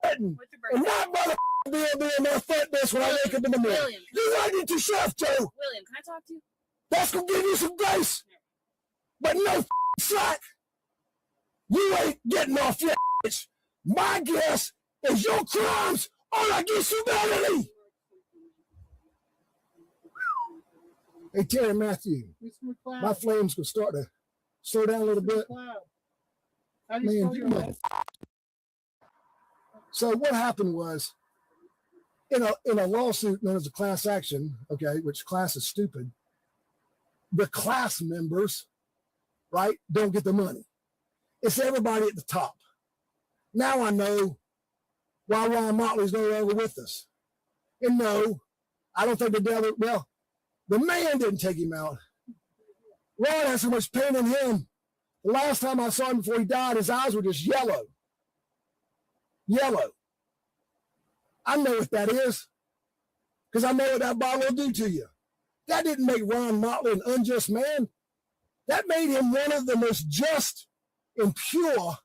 sweating and not motherfucking being my front desk when I wake up in the morning. William, You right into yourself, Joe. William, can I talk to you? That's going to give you some grace. But no slack. You ain't getting off your bitch. My guess is your crimes are against humanity. Hey, Terry Matthew, my flames could start to slow down a little bit. Man, so what happened was, in a lawsuit known as a class action, okay, which class is stupid, the class members, right, don't get the money. It's everybody at the top. Now I know why Ron Motley's no longer with us. And no, I don't think the devil, well, the man didn't take him out. Ron has so much pain in him. The last time I saw him before he died, his eyes were just yellow. Yellow. I know what that is, because I know what that bottle will do to you. That didn't make Ron Motley an unjust man. That made him one of the most just and pure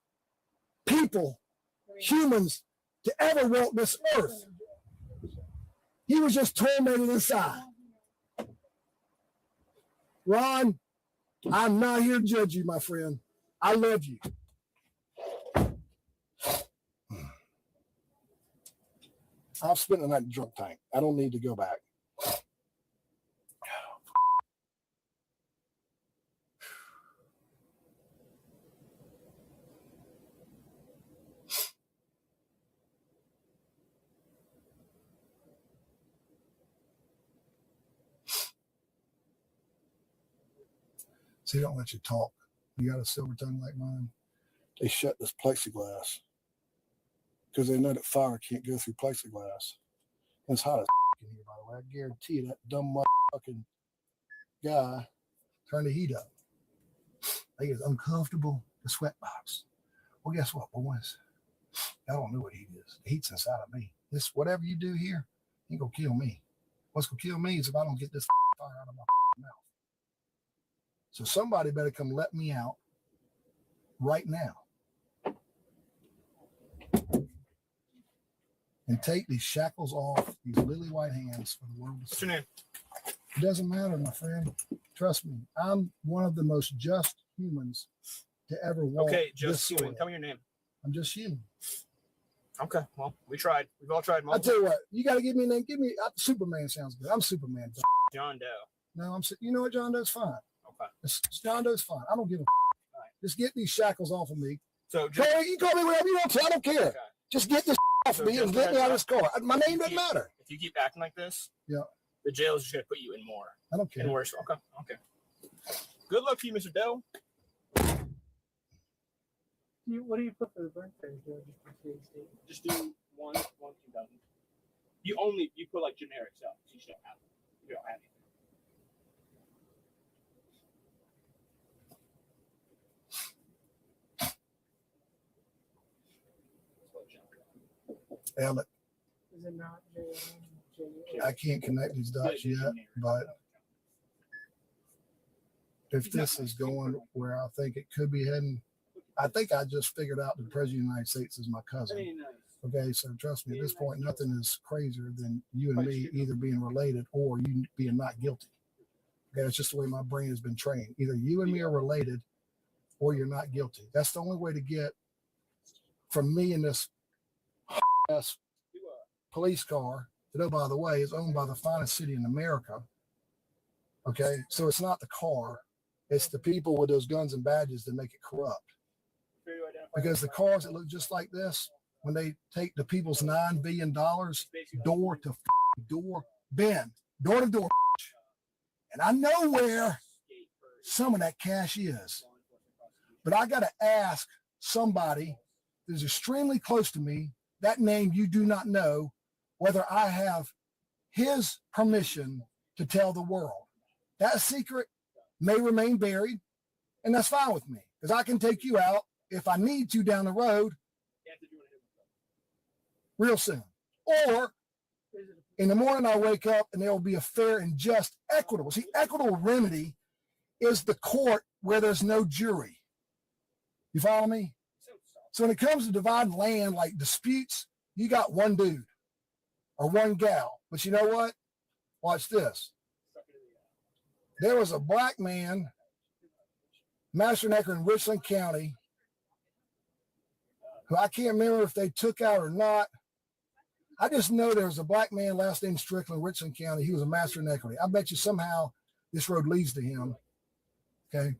people, humans, to ever walk this earth. He was just tormented inside. Ron, I'm not here to judge you, my friend. I love you. I've spent the night in the drunk tank. I don't need to go back. See, they don't let you talk. You got a silver tongue like mine. They shut this plexiglass because they know that fire can't go through plexiglass. And it's hot as in here, by the way. I guarantee you that dumb motherfucking guy turned the heat up. They get uncomfortable, the sweat box. Well, guess what, boys? Y'all don't know what heat is. The heat's inside of me. This, whatever you do here, ain't gonna kill me. What's gonna kill me is if I don't get this fire out of my mouth. So somebody better come let me out right now and take these shackles off these lily white hands for the world to see. What's your name? It doesn't matter, my friend. Trust me. I'm one of the most just humans to ever walk. Okay, just this human. soil. Tell me your name. I'm just human. Okay, well, we tried. We've all tried. I tell you what, you got to give me a name. Give me Superman. Sounds good. I'm Superman. John Doe. No, you know what, John Doe's fine. Okay. John Doe's fine. I don't give a right. Just get these shackles off of me. So you call me whatever you want to. I don't care. Okay. Just get this off of me and get me out of this car. My name doesn't matter. If you keep acting like this, yeah, the jail is just gonna put you in more. I don't care. And worse. Okay. Okay. Good luck to you, Mr. Doe. What do you put for the birthday? Just do one 2,000. You put like generic stuff. You just don't have it. You don't have it. Alec. Is it not J? I can't connect these dots yet, but if this is going where I think it could be heading, I think I just figured out that the President of the United States is my cousin. Okay, so trust me, at this point, nothing is crazier than you and me either being related or you being not guilty. Okay, that's just the way my brain has been trained. Either you and me are related or you're not guilty. That's the only way to get from me in this police car that, oh, by the way, is owned by the finest city in America. Okay, so it's not the car, it's the people with those guns and badges that make it corrupt. Because the cars that look just like this, when they take the people's $9 billion door to door, door to door, and I know where some of that cash is, but I got to ask somebody who's extremely close to me, that name you do not know, whether I have his permission to tell the world. That secret may remain buried, and that's fine with me, because I can take you out if I need to down the road real soon. Or in the morning I wake up and there will be a fair and just equitable. See, equitable remedy is the court where there's no jury. You follow me? So when it comes to dividing land, like disputes you got one dude or one gal. But you know what? Watch this. There was a black man, masternecker in Richland County, who I can't remember if they took out or not. I just know there was a black man, last name Strickland, Richland County. He was a master in equity. I bet you somehow this road leads to him. Okay.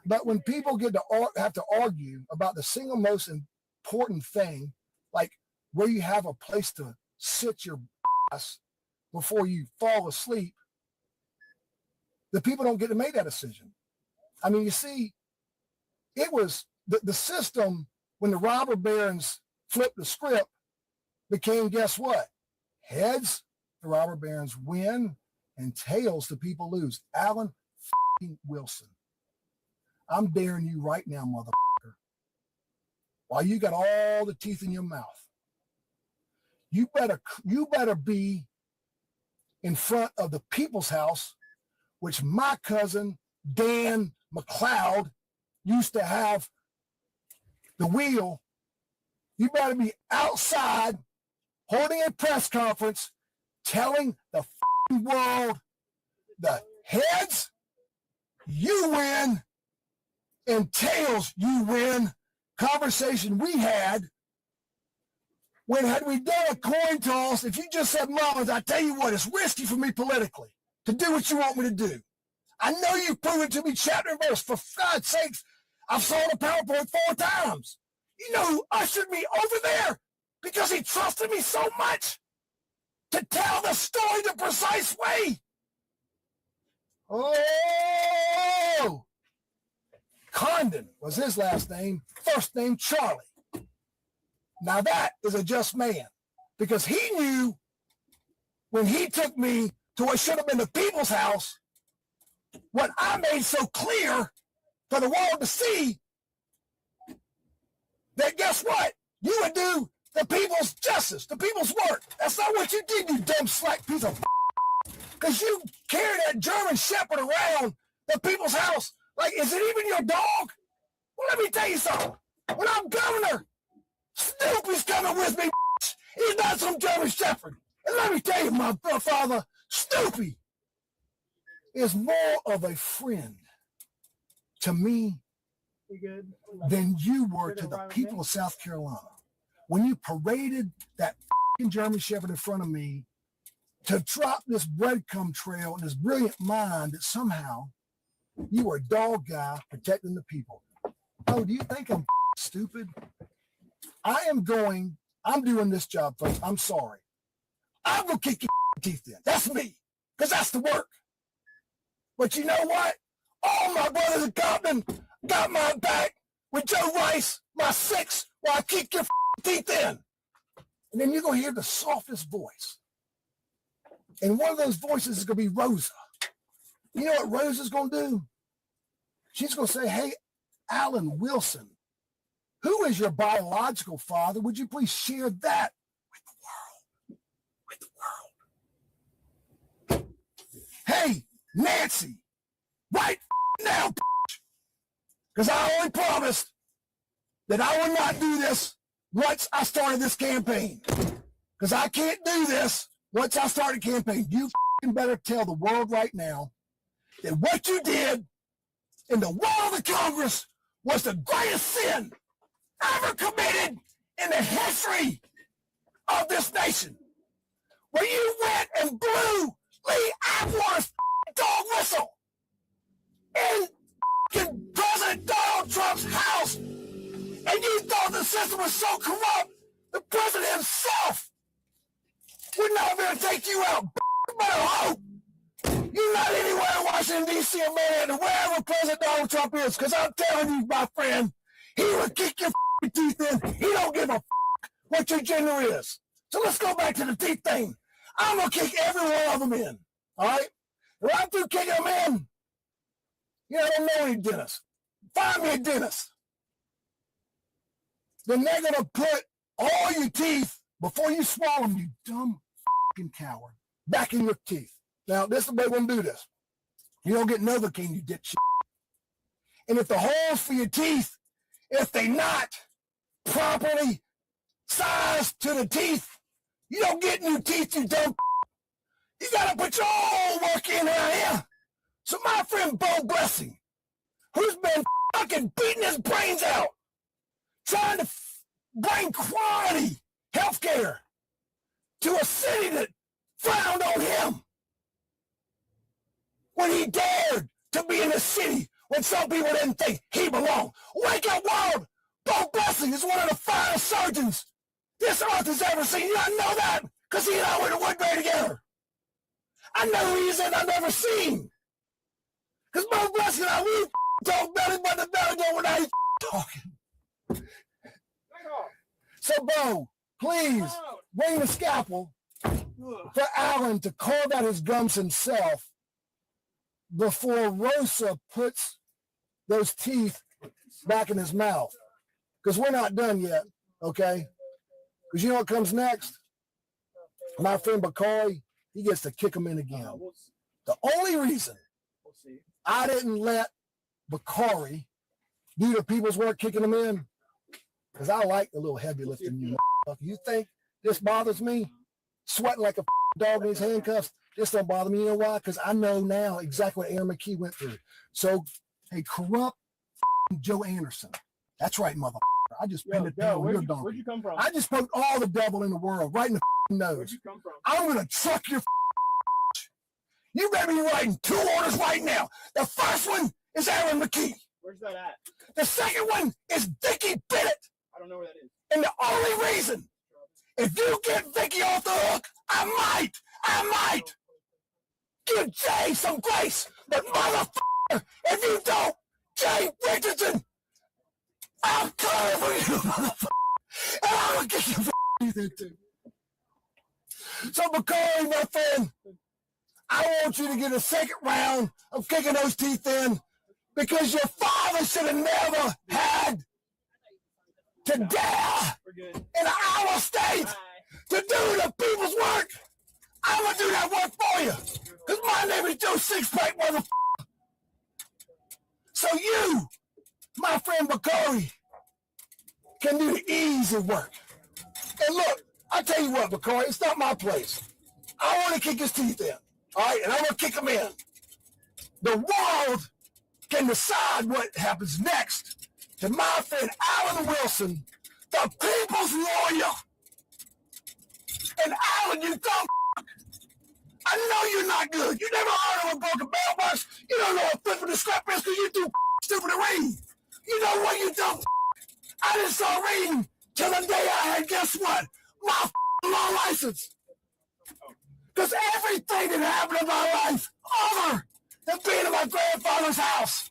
But when people get to have to argue about the single most important thing, like where you have a place to sit your ass before you fall asleep, the people don't get to make that decision. I mean, you see, it was the system when the robber barons flipped the script became, guess what? Heads, the robber barons win, and tails, the people lose. Alan Wilson, I'm daring you right now, motherfucker, while you got all the teeth in your mouth, you better be in front of the people's house, which my cousin Dan McLeod used to have the wheel. You better be outside holding a press conference telling the world, the heads, you win, and tails, you win. Conversation we had when had we done a coin toss, if you just said, Mullins, I tell you what, it's risky for me politically to do what you want me to do. I know you've proven to me chapter and verse. For God's sakes, I've sold a PowerPoint 4 times. You know who ushered me over there because he trusted me so much to tell the story the precise way? Oh, Condon was his last name, first name Charlie. Now that is a just man, because he knew when he took me to what should have been the people's house, what I made so clear for the world to see, that guess what? You would do the people's justice, the people's work. That's not what you did, you dumb slack piece of because you carry that German Shepherd around the people's house like, is it even your dog? Well, let me tell you something. When I'm governor, Snoopy's coming with me. He's not some German Shepherd. And let me tell you, my father, Snoopy is more of a friend to me than you were to the people of South Carolina. When you paraded that German Shepherd in front of me to drop this breadcrumb trail in this brilliant mind that somehow you were a dog guy protecting the people. Oh, do you think I'm stupid? I'm doing this job, folks. I'm sorry. I'm going to kick your teeth in. That's me, because that's the work. But you know what? All my brothers in Compton got my back with Joe Rice, my 6, while I kick your teeth in. And then you're going to hear the softest voice. And one of those voices is going to be Rosa. You know what Rosa's going to do? She's going to say, hey, Alan Wilson, who is your biological father? Would you please share that with the world? With the world. Hey, Nancy, right now, because I only promised that I would not do this once I started this campaign. Because I can't do this once I start a campaign. You better tell the world right now that what you did in the wall of the Congress was the greatest sin ever committed in the history of this nation. Where you went and blew Lee Atwater's dog whistle in President Donald Trump's house, and you thought the system was so corrupt, the president himself would not be able to take you out. You better hope you're not anywhere in Washington, D.C. or Manhattan, wherever President Donald Trump is, because I'm telling you, my friend, he will kick your teeth in. He don't give a what your gender is. So let's go back to the teeth thing. I'm going to kick every one of them in, all right? When I'm through kicking them in, you know, I don't know any dentist. Find me a dentist. Then they're going to put all your teeth, before you swallow them, you dumb coward, back in your teeth. Now, this is the way we're going to do this. You don't get Novocaine, you dipshit. And if the holes for your teeth, if they not properly sized to the teeth. You don't get new teeth, you dumb. You gotta put your own work in here. So my friend Bo Blessing, who's been fucking beating his brains out, trying to bring quality healthcare to a city that frowned on him when he dared to be in a city when some people didn't think he belonged. Wake up, world! Bo Blessing is one of the finest surgeons this earth has ever seen. You don't know that because he and I went to Woodbury together. I know who he is and I've never seen. Because Bo Blessing and I, we talk belly but the belly don't when I ain't talking. So, Bo, please bring the scalpel for Alan to carve out his gums himself before Rosa puts those teeth back in his mouth. Because we're not done yet, okay? Because you know what comes next? My friend Bakari, he gets to kick him in again. The only reason I didn't let Bakari do the people's work kicking him in, because I like the little heavy lifting you motherfucker. You think this bothers me? Sweating like a dog in his handcuffs? This don't bother me. You know why? Because I know now exactly what Aaron McKee went through. So, hey, corrupt Joe Anderson. That's right, motherfucker. I just pinned it down on your donkey. Where'd you come from? I just poked all the devil in the world right in the nose. Where'd you come from? I'm going to truck your You better be writing 2 orders right now. The first one is Aaron McKee. Where's that at? The second one is Vicky Bennett. I don't know where that is. And the only reason, if you get Vicky off the hook, I might give Jay some grace. But motherfucker, if you don't, Jay Richardson, I'm coming for you, motherfucker. And I'm going to get your teeth in too. So, Bakari, my friend, I want you to get a second round of kicking those teeth in because your father should have never had to dare in our state to do the people's work. I'm going to do that work for you because my name is Joe Sixpack, motherfucker. So you, my friend Bakari, can do the easy work. And look, I tell you what, Bakari, it's not my place. I want to kick his teeth in, all right? And I'm going to kick them in. The world can decide what happens next to my friend Alan Wilson, the people's lawyer. And Alan, you dumb I know you're not good. You never heard of a broken bell box. You don't know what flipping the scrap is because you're too stupid to read. You know what, you dumb I didn't start reading till the day I had, guess what? My law license. Because everything that happened in my life, other than being in my grandfather's house,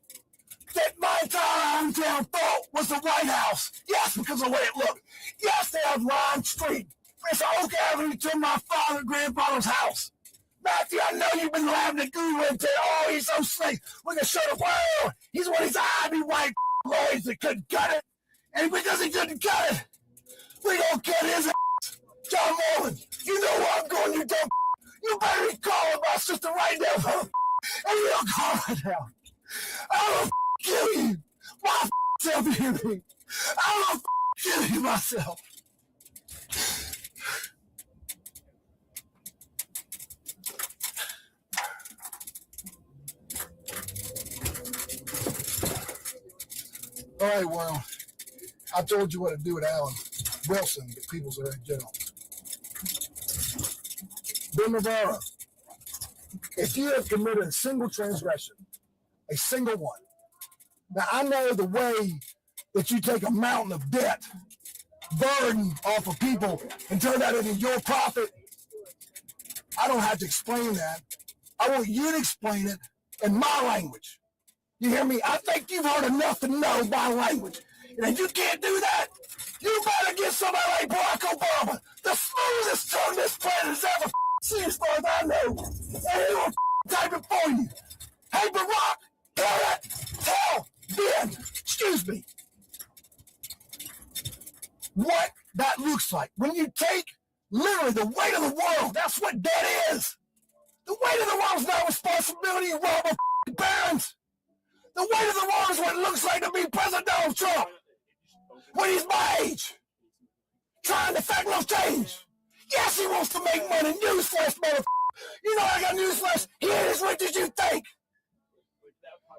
that my entire hometown thought was the White House. Yes, because of the way it looked. Yes, they have Lime Street. It's Oak Avenue to my grandfather's house. Matthew, I know you've been laughing at Google and saying, oh, he's so slick. We can show the world. He's one of these Ivy white lawyers that couldn't cut it. And because he couldn't cut it, we gonna cut his ass. John Mullen, you know where I'm going, you dumb. You better be calling my sister right now, and you don't call right now. I'm gonna kill you. Myself, you hear me? I'm gonna kill you myself. All right, world. I told you what to do with Alan Wilson, the people's attorney general. Ben Navarro, if you have committed a single transgression, a single one. Now, I know the way that you take a mountain of debt, burden off of people, and turn that into your profit. I don't have to explain that. I want you to explain it in my language. You hear me? I think you've heard enough to know my language. And if you can't do that, you better get somebody like Barack Obama, the smoothest tongue this planet has ever seen as far as I know. And he will type it for you. Hey, Barack, tell Ben, excuse me, what that looks like. When you take literally the weight of the world, that's what debt is. The weight of the world is not responsibility of robber parents. The weight of the world is what it looks like to be President Donald Trump when he's my age. trying to affect no change. Yes, he wants to make money. Newsflash, motherfucker. You know I got newsflash. He ain't as rich as you think.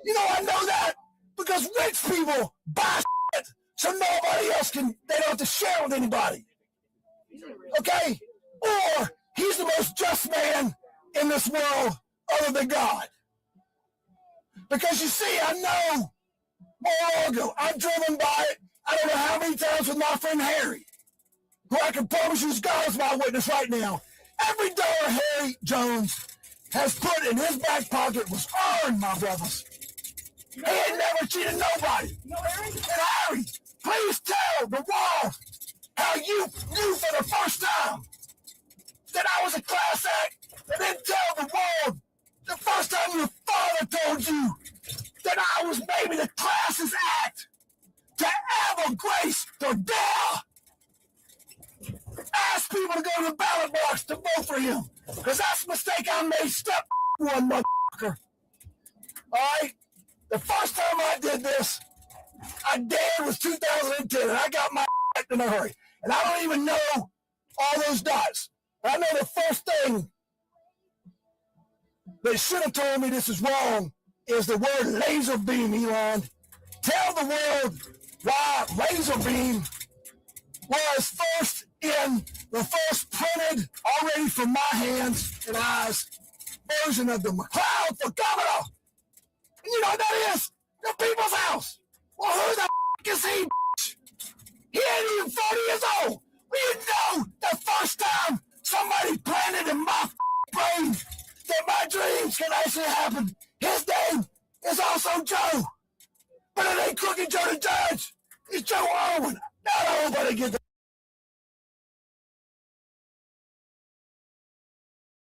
You know I know that because rich people buy shit so nobody else can, they don't have to share with anybody. Okay? Or he's the most just man in this world other than God. Because you see, I know Mar-a-Lago. I've driven by it, I don't know how many times with my friend Harry, who I can promise you is God is my witness right now. Every dollar Harry Jones has put in his back pocket was earned, my brothers. He ain't never cheated nobody. And Harry, please tell the world how you knew for the first time that I was a class act, and then tell the world the first time your father told you that I was maybe the class's act to ever grace or dare ask people to go to the ballot box to vote for him. Because that's a mistake I made. Step one, motherfucker. Alright? The first time I did this, I dared was 2010, and I got my act in a hurry. And I don't even know all those dots. I know the first thing that should have told me this is wrong is the word laser beam, Elon. Tell the world why laser beam was first in the first printed, already from my hands and eyes, version of the McLeod for governor. And you know what that is? The people's house. Well, who the f*** is he, bitch? He ain't even 40 years old. Well, you know the first time somebody planted in my brain that my dreams can actually happen. His name is also Joe. But it ain't Crooked Joe the Judge. It's Joe Irwin. Not everybody get the